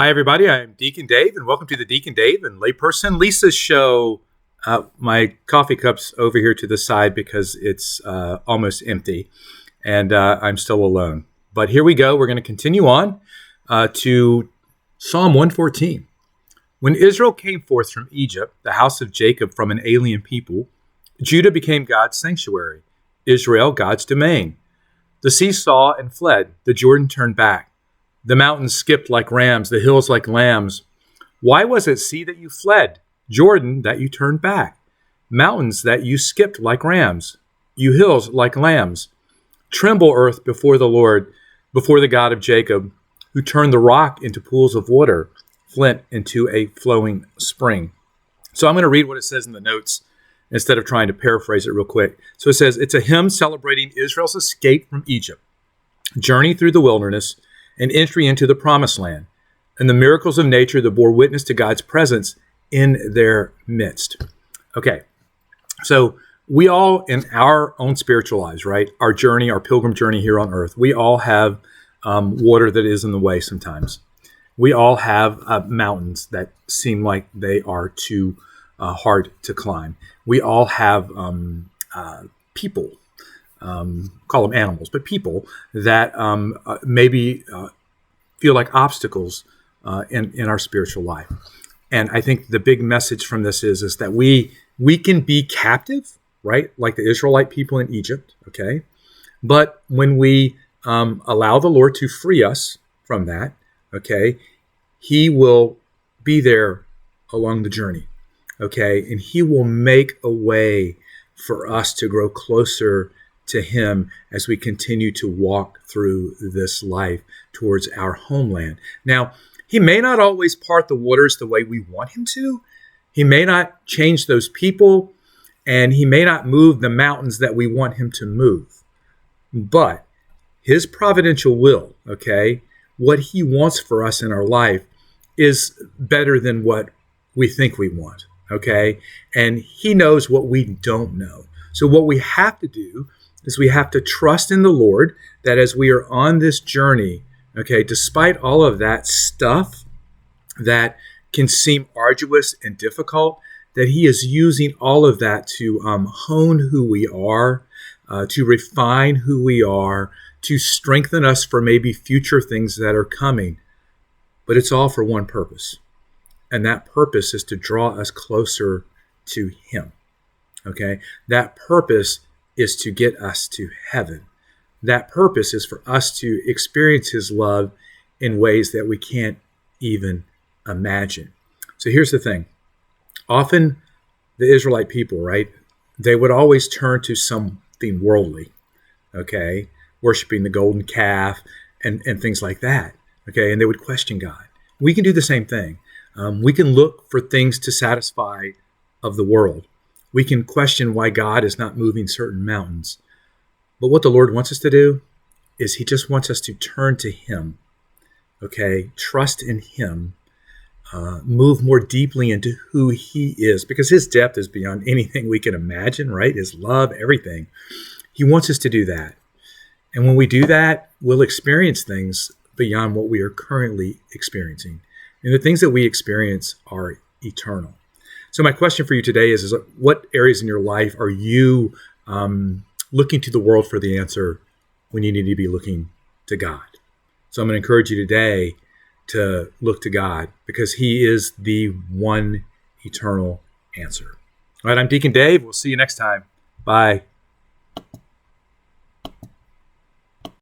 Hi, everybody. I'm Deacon Dave, and welcome to the Deacon Dave and Layperson Lisa show. My coffee cup's over here to the side because it's almost empty, and I'm still alone. But here we go. We're going to continue on to Psalm 114. When Israel came forth from Egypt, the house of Jacob from an alien people, Judah became God's sanctuary, Israel God's domain. The sea saw and fled, the Jordan turned back. The mountains skipped like rams, the hills like lambs. Why was it, sea, that you fled, Jordan, that you turned back? Mountains that you skipped like rams, you hills like lambs. Tremble, earth, before the Lord, before the God of Jacob, who turned the rock into pools of water, flint into a flowing spring. So I'm going to read what it says in the notes instead of trying to paraphrase it real quick. So it says, it's a hymn celebrating Israel's escape from Egypt, journey through the wilderness, and entry into the promised land, and the miracles of nature that bore witness to God's presence in their midst. Okay, so we all, in our own spiritual lives, right, our journey, our pilgrim journey here on earth, we all have water that is in the way sometimes. We all have mountains that seem like they are too hard to climb. We all have people, call them animals, but people that maybe feel like obstacles in our spiritual life. And I think the big message from this is that we can be captive, right? Like the Israelite people in Egypt, okay? But when we allow the Lord to free us from that, okay, He will be there along the journey, okay? And He will make a way for us to grow closer to Him as we continue to walk through this life towards our homeland. Now, He may not always part the waters the way we want Him to. He may not change those people, and He may not move the mountains that we want Him to move. But His providential will, okay, what He wants for us in our life is better than what we think we want, okay? And He knows what we don't know. So what we have to do is we have to trust in the Lord that as we are on this journey, okay, despite all of that stuff that can seem arduous and difficult, that He is using all of that to hone who we are, to refine who we are, to strengthen us for maybe future things that are coming. But it's all for one purpose. And that purpose is to draw us closer to Him. Okay? That purpose is to get us to heaven. That purpose is for us to experience His love in ways that we can't even imagine. So here's the thing. Often the Israelite people, right, they would always turn to something worldly, okay, worshiping the golden calf and things like that, okay, and they would question God. We can do the same thing. We can look for things to satisfy of the world. We can question why God is not moving certain mountains. But what the Lord wants us to do is He just wants us to turn to Him, okay? Trust in Him, move more deeply into who He is, because His depth is beyond anything we can imagine, right? His love, everything. He wants us to do that. And when we do that, we'll experience things beyond what we are currently experiencing. And the things that we experience are eternal. So my question for you today is what areas in your life are you looking to the world for the answer when you need to be looking to God? So I'm going to encourage you today to look to God because He is the one eternal answer. All right, I'm Deacon Dave. We'll see you next time. Bye.